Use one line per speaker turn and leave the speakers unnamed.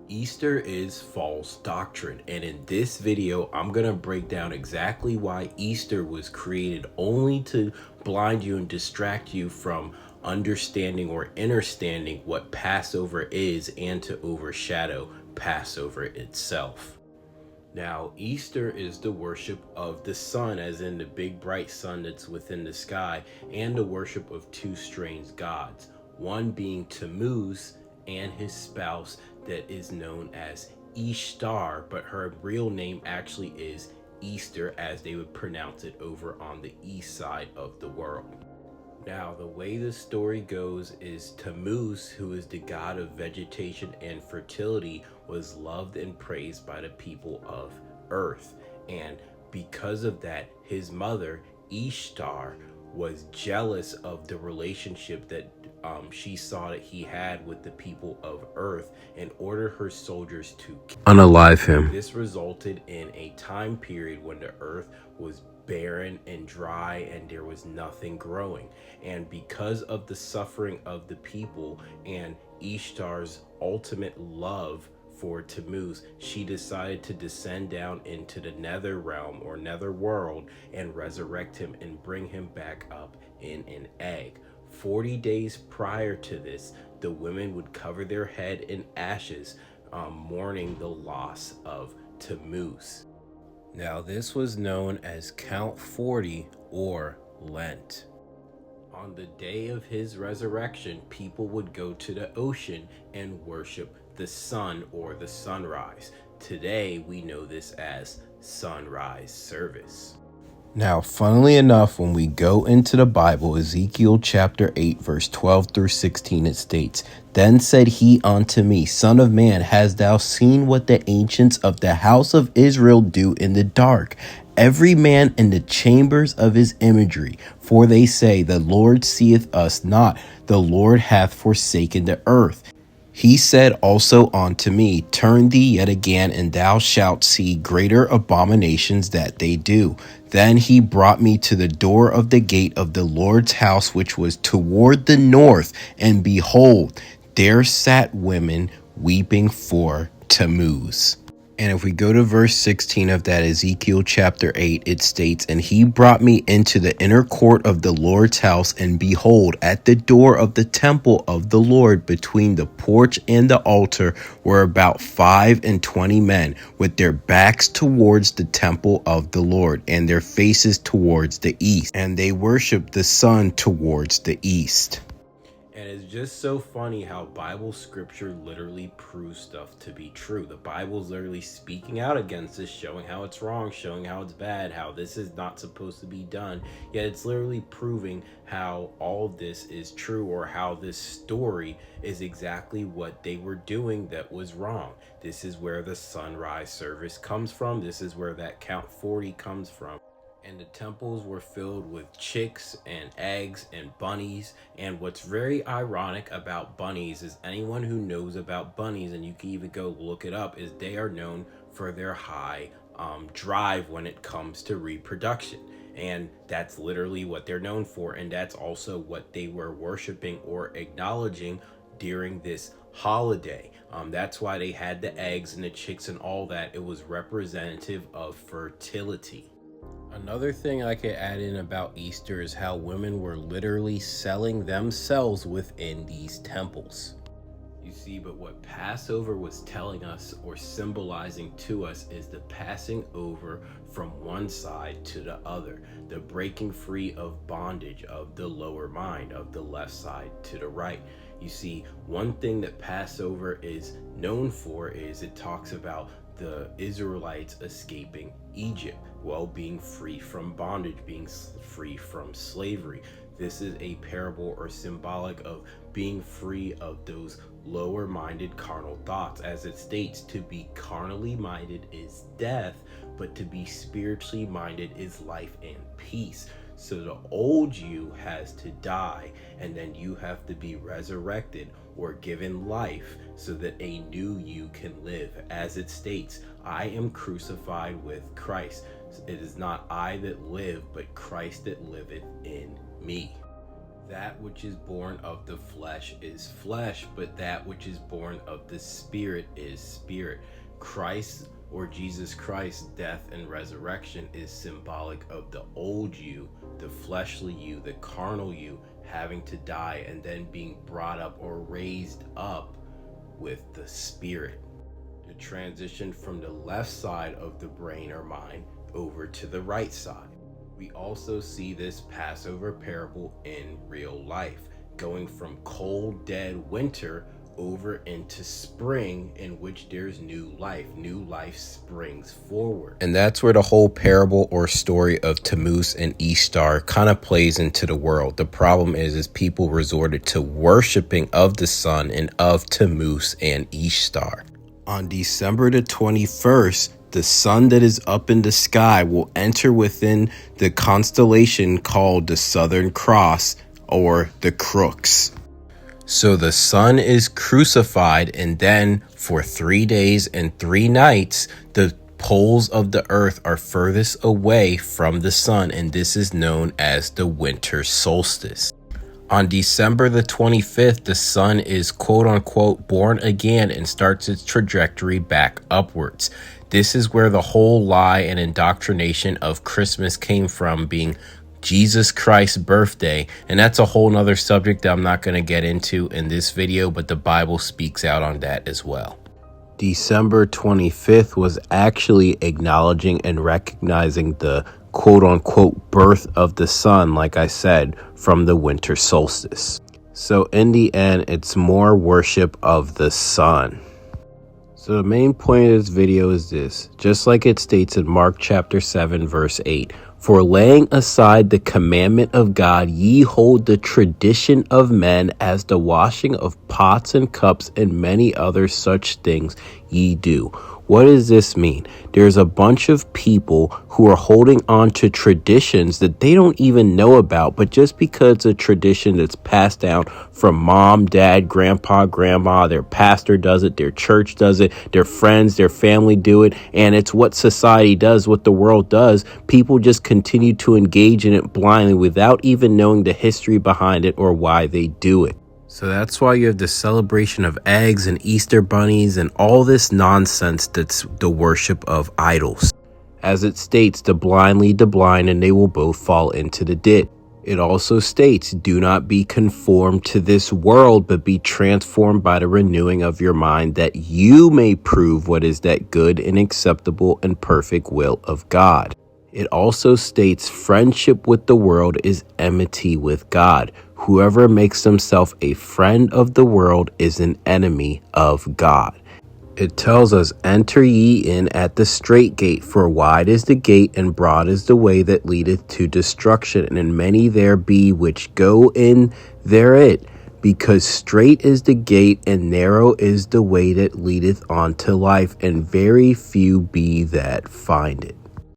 Easter is false doctrine, and in this video I'm going to break down exactly why Easter was created only to blind you and distract you from understanding or understanding what Passover is and to overshadow Passover itself. Now, Easter is the worship of the sun, as in the big bright sun that's within the sky, and the worship of two strange gods, one being Tammuz and his spouse that is known as Ishtar, but her real name actually is Easter, as they would pronounce it over on the east side of the world. Now, the way the story goes is Tammuz, who is the god of vegetation and fertility, was loved and praised by the people of Earth. And because of that, his mother, Ishtar, was jealous of the relationship that she saw that he had with the people of Earth and ordered her soldiers to unalive him. This resulted in a time period when the Earth was barren and dry and there was nothing growing. And because of the suffering of the people and Ishtar's ultimate love for Tammuz, she decided to descend down into the nether realm or nether world and resurrect him and bring him back up in an egg. 40 days prior to this, the women would cover their head in ashes, mourning the loss of Tammuz. Now, this was known as Count 40 or Lent. On the day of his resurrection, people would go to the ocean and worship the sun or the sunrise. Today, we know this as sunrise service. Now, funnily enough, when we go into the Bible, Ezekiel chapter 8, verse 12 through 16, it states, "Then said he unto me, Son of man, hast thou seen what the ancients of the house of Israel do in the dark? Every man in the chambers of his imagery. For they say, The Lord seeth us not, the Lord hath forsaken the earth. He said also unto me, Turn thee yet again, and thou shalt see greater abominations that they do. Then he brought me to the door of the gate of the Lord's house, which was toward the north, and behold, there sat women weeping for Tammuz." And if we go to verse 16 of that Ezekiel chapter 8, it states, "And he brought me into the inner court of the Lord's house, and behold, at the door of the temple of the Lord, between the porch and the altar, were about 25 men, with their backs towards the temple of the Lord, and their faces towards the east. And they worshiped the sun towards the east." And it's just so funny how Bible scripture literally proves stuff to be true. The Bible's literally speaking out against this, showing how it's wrong, showing how it's bad, how this is not supposed to be done. Yet it's literally proving how all of this is true, or how this story is exactly what they were doing that was wrong. This is where the sunrise service comes from. This is where that Count 40 comes from. And the temples were filled with chicks and eggs and bunnies. And what's very ironic about bunnies is, anyone who knows about bunnies, and you can even go look it up, is they are known for their high drive when it comes to reproduction. And that's literally what they're known for. And that's also what they were worshiping or acknowledging during this holiday. That's why they had the eggs and the chicks and all that. It was representative of fertility. Another thing I could add in about Easter is how women were literally selling themselves within these temples. You see, but what Passover was telling us or symbolizing to us is the passing over from one side to the other, the breaking free of bondage of the lower mind, of the left side to the right. You see, one thing that Passover is known for is it talks about the Israelites escaping Egypt, well, being free from bondage, being free from slavery. This is a parable or symbolic of being free of those lower minded carnal thoughts. As it states, to be carnally minded is death, but to be spiritually minded is life and peace. So the old you has to die, and then you have to be resurrected or given life so that a new you can live. As it states, I am crucified with Christ. It is not I that live, but Christ that liveth in me. That which is born of the flesh is flesh, but that which is born of the spirit is spirit. Christ, or Jesus Christ's death and resurrection, is symbolic of the old you, the fleshly you, the carnal you, having to die and then being brought up or raised up with the spirit. The transition from the left side of the brain or mind over to the right side. We also see this Passover parable in real life, going from cold, dead winter over into spring, in which there's new life. New life springs forward. And that's where the whole parable or story of Tammuz and Ishtar kind of plays into the world. The problem is people resorted to worshiping of the sun and of Tammuz and Ishtar. On December the 21st, the sun that is up in the sky will enter within the constellation called the Southern Cross, or the Crooks. So the sun is crucified, and then for 3 days and 3 nights, the poles of the earth are furthest away from the sun, and this is known as the winter solstice. On December the 25th, the sun is quote-unquote born again and starts its trajectory back upwards. This is where the whole lie and indoctrination of Christmas came from, being Jesus Christ's birthday. And that's a whole nother subject that I'm not going to get into in this video, but the Bible speaks out on that as well. December 25th was actually acknowledging and recognizing the quote-unquote birth of the sun, like I said, from the winter solstice. So in the end, it's more worship of the sun. So the main point of this video is this: just like it states in Mark chapter 7 verse 8, "For laying aside the commandment of God, ye hold the tradition of men, as the washing of pots and cups and many other such things ye do." What does this mean? There's a bunch of people who are holding on to traditions that they don't even know about, but just because it's a tradition that's passed down from mom, dad, grandpa, grandma, their pastor does it, their church does it, their friends, their family do it, and it's what society does, what the world does, people just continue to engage in it blindly without even knowing the history behind it or why they do it. So that's why you have the celebration of eggs and Easter bunnies and all this nonsense that's the worship of idols. As it states, to blind lead the blind, and they will both fall into the ditch. It also states, do not be conformed to this world, but be transformed by the renewing of your mind, that you may prove what is that good and acceptable and perfect will of God. It also states, friendship with the world is enmity with God. Whoever makes himself a friend of the world is an enemy of God. It tells us, enter ye in at the strait gate, for wide is the gate and broad is the way that leadeth to destruction, and many there be which go in thereat. Because strait is the gate and narrow is the way that leadeth unto life, and very few be that find it.